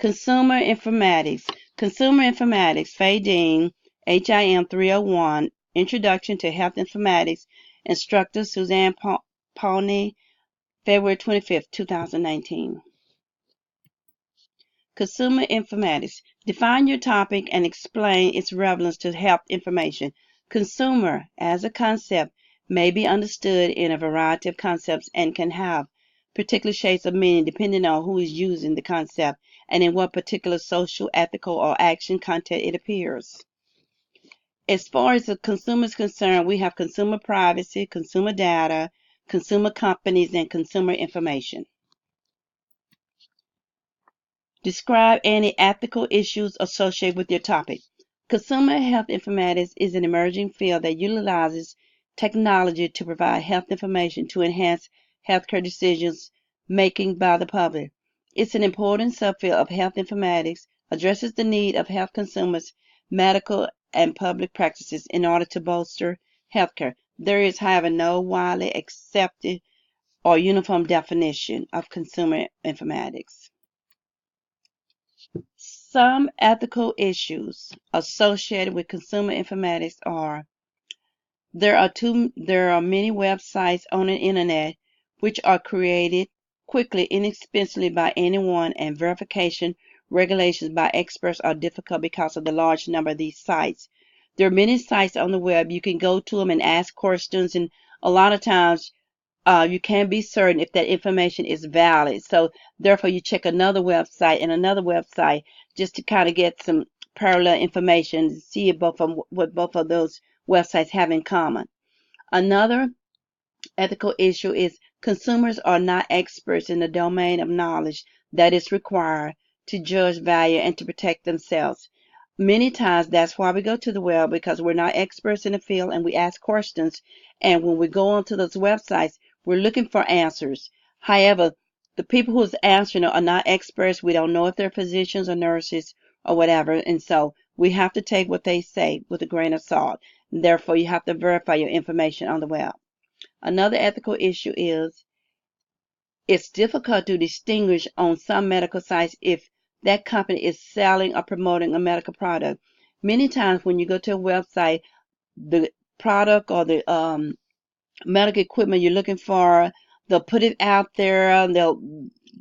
Consumer Informatics. Consumer Informatics, Fading, HIM 301, Introduction to Health Informatics, Instructor Suzanne Pawnee, February 25th, 2019. Consumer Informatics. Define your topic and explain its relevance to health information. Consumer, as a concept, may be understood in a variety of concepts and can have particular shades of meaning depending on who is using the concept and in what particular social, ethical, or action context it appears. As far as the consumer is concerned, we have consumer privacy, consumer data, consumer companies, and consumer information. Describe any ethical issues associated with your topic. Consumer health informatics is an emerging field that utilizes technology to provide health information to enhance healthcare decisions making by the public. It's an important subfield of health informatics, addresses the need of health consumers, medical and public practices in order to bolster healthcare. There is, however, no widely accepted or uniform definition of consumer informatics. Some ethical issues associated with consumer informatics are there are many websites on the internet which are created quickly, inexpensively by anyone, and verification regulations by experts are difficult because of the large number of these sites. There are many sites on the web. You can go to them and ask questions, and a lot of times you can't be certain if that information is valid. So therefore you check another website and another website just to kind of get some parallel information to see what both of those websites have in common. Another ethical issue is consumers are not experts in the domain of knowledge that is required to judge value and to protect themselves. Many times that's why we go to the web, because we're not experts in the field and we ask questions, and when we go onto those websites we're looking for answers. However, the people who's answering are not experts. We don't know if they're physicians or nurses or whatever, and so we have to take what they say with a grain of salt. Therefore, you have to verify your information on the web. Another ethical issue is it's difficult to distinguish on some medical sites if that company is selling or promoting a medical product. Many times when you go to a website, the product or the medical equipment you're looking for, they'll put it out there and they'll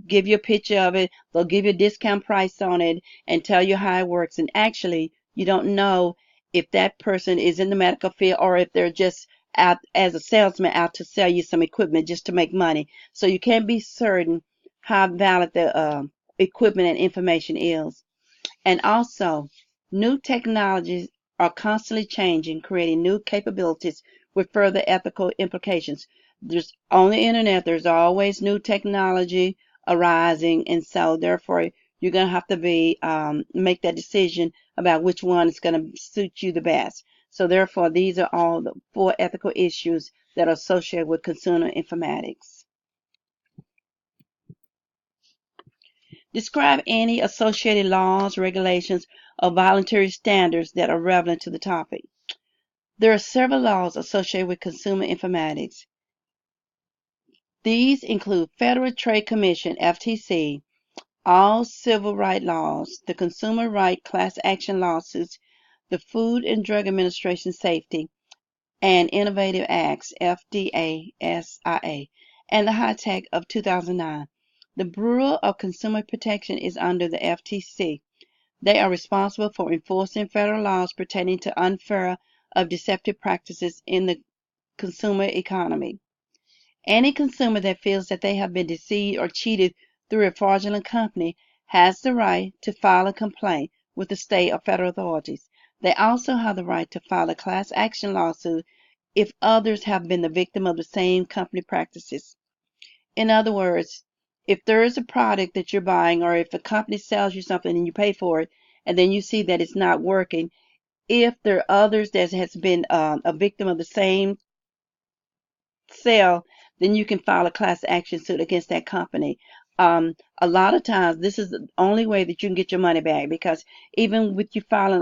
give you a picture of it, they'll give you a discount price on it and tell you how it works, and actually you don't know if that person is in the medical field or if they're just out as a salesman out to sell you some equipment just to make money. So you can't be certain how valid the equipment and information is. And also, new technologies are constantly changing, creating new capabilities with further ethical implications. There's on the internet, there's always new technology arising, and so therefore you're going to have to make that decision about which one is going to suit you the best. So therefore, these are all the 4 ethical issues that are associated with consumer informatics. Describe any associated laws, regulations, or voluntary standards that are relevant to the topic. There are several laws associated with consumer informatics. These include Federal Trade Commission, FTC, all civil rights laws, the consumer right class action lawsuits, the Food and Drug Administration Safety and Innovative Acts, FDA, SIA, and the HITECH of 2009. The Bureau of Consumer Protection is under the FTC. They are responsible for enforcing federal laws pertaining to unfair or deceptive practices in the consumer economy. Any consumer that feels that they have been deceived or cheated through a fraudulent company has the right to file a complaint with the state or federal authorities. They also have the right to file a class action lawsuit if others have been the victim of the same company practices. In other words, if there is a product that you're buying, or if a company sells you something and you pay for it, and then you see that it's not working, if there are others that has been a victim of the same sale, then you can file a class action suit against that company. A lot of times, this is the only way that you can get your money back, because even with you filing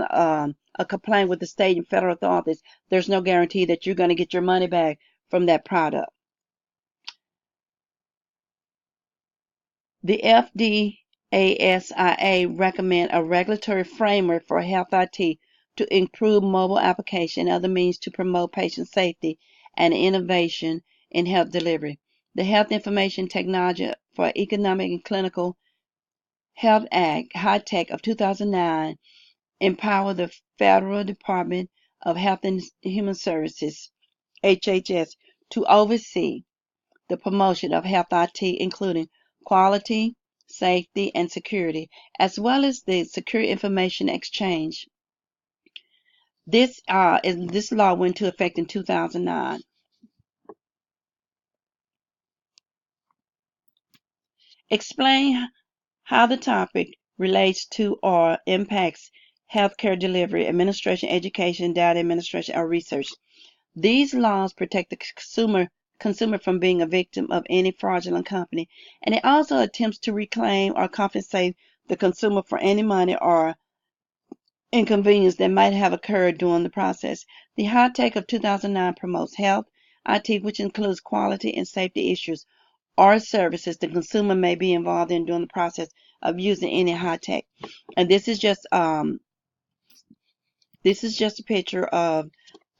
a complaint with the state and federal authorities, there's no guarantee that you're going to get your money back from that product. The FDA ASIA recommend a regulatory framework for health IT to improve mobile application and other means to promote patient safety and innovation in health delivery. The Health Information Technology for Economic and Clinical Health Act, HITECH of 2009, empowered the Federal Department of Health and Human Services, HHS, to oversee the promotion of health IT, including quality, safety, and security, as well as the Secure Information Exchange. This law went into effect in 2009. Explain how the topic relates to or impacts healthcare delivery, administration, education, data administration, or research. These laws protect the consumer from being a victim of any fraudulent company, and it also attempts to reclaim or compensate the consumer for any money or inconvenience that might have occurred during the process. The HITECH of 2009 promotes health IT, which includes quality and safety issues or services the consumer may be involved in during the process of using any HITECH. And this is just a picture of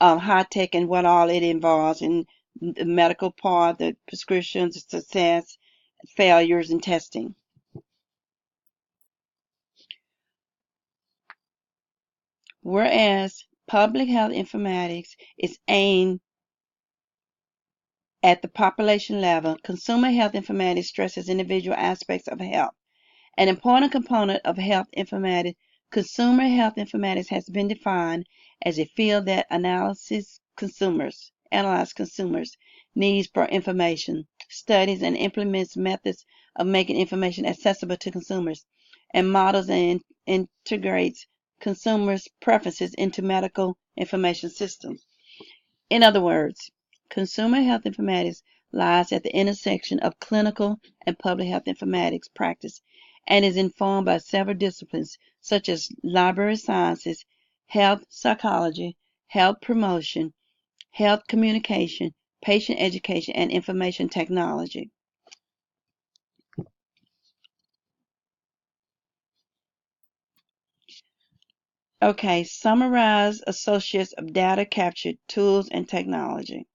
HITECH and what all it involves in the medical part, the prescriptions, success, failures, and testing. Whereas public health informatics is aimed at the population level, consumer health informatics stresses individual aspects of health. An important component of health informatics, consumer health informatics, has been defined as a field that analyzes consumers' needs for information, studies and implements methods of making information accessible to consumers, and models and integrates consumers' preferences into medical information systems. In other words, consumer health informatics lies at the intersection of clinical and public health informatics practice and is informed by several disciplines such as library sciences, health psychology, health promotion, health communication, patient education, and information technology. Okay, summarize associates of data captured, tools, and technology.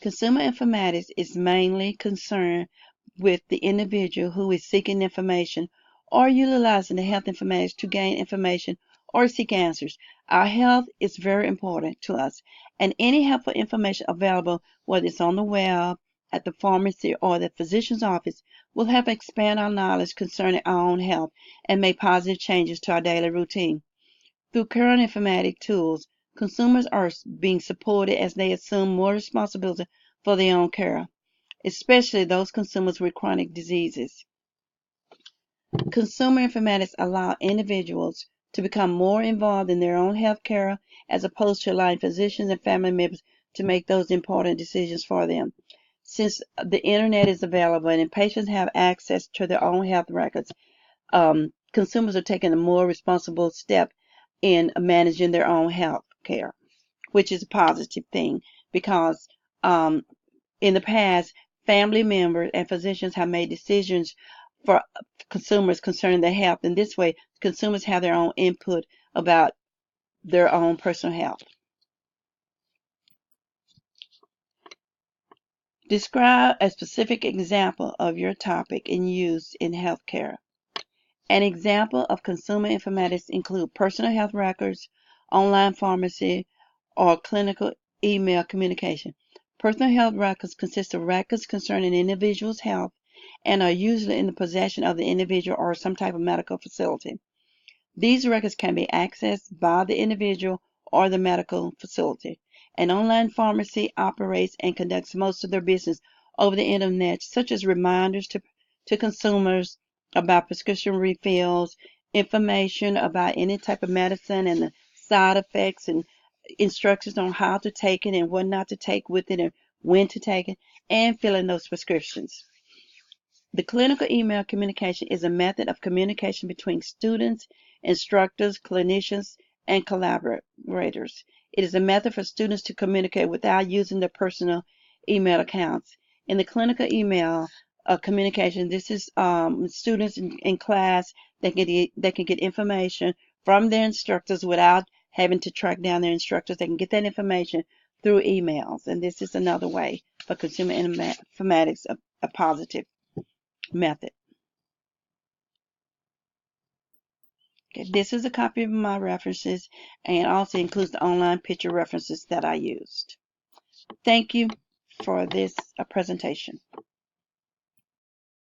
Consumer informatics is mainly concerned with the individual who is seeking information or utilizing the health informatics to gain information or seek answers. Our health is very important to us, and any helpful information available, whether it's on the web, at the pharmacy, or the physician's office, will help expand our knowledge concerning our own health and make positive changes to our daily routine. Through current informatic tools, consumers are being supported as they assume more responsibility for their own care, especially those consumers with chronic diseases. Consumer informatics allow individuals to become more involved in their own health care as opposed to allowing physicians and family members to make those important decisions for them. Since the internet is available and patients have access to their own health records, consumers are taking a more responsible step in managing their own health care, which is a positive thing because in the past, family members and physicians have made decisions for consumers concerning their health. In this way, consumers have their own input about their own personal health. Describe a specific example of your topic in use in healthcare. An example of consumer informatics include personal health records, online pharmacy, or clinical email communication. Personal health records consist of records concerning an individual's health and are usually in the possession of the individual or some type of medical facility. These records can be accessed by the individual or the medical facility. An online pharmacy operates and conducts most of their business over the internet, such as reminders to consumers about prescription refills, information about any type of medicine and the side effects, and instructions on how to take it and what not to take with it and when to take it, and filling those prescriptions. The clinical email communication is a method of communication between students, instructors, clinicians, and collaborators. It is a method for students to communicate without using their personal email accounts. In the clinical email, communication. This is students in class. They can get information from their instructors without having to track down their instructors. They can get that information through emails, and this is another way for consumer informatics, a positive method. Okay, this is a copy of my references and also includes the online picture references that I used. Thank you for this presentation.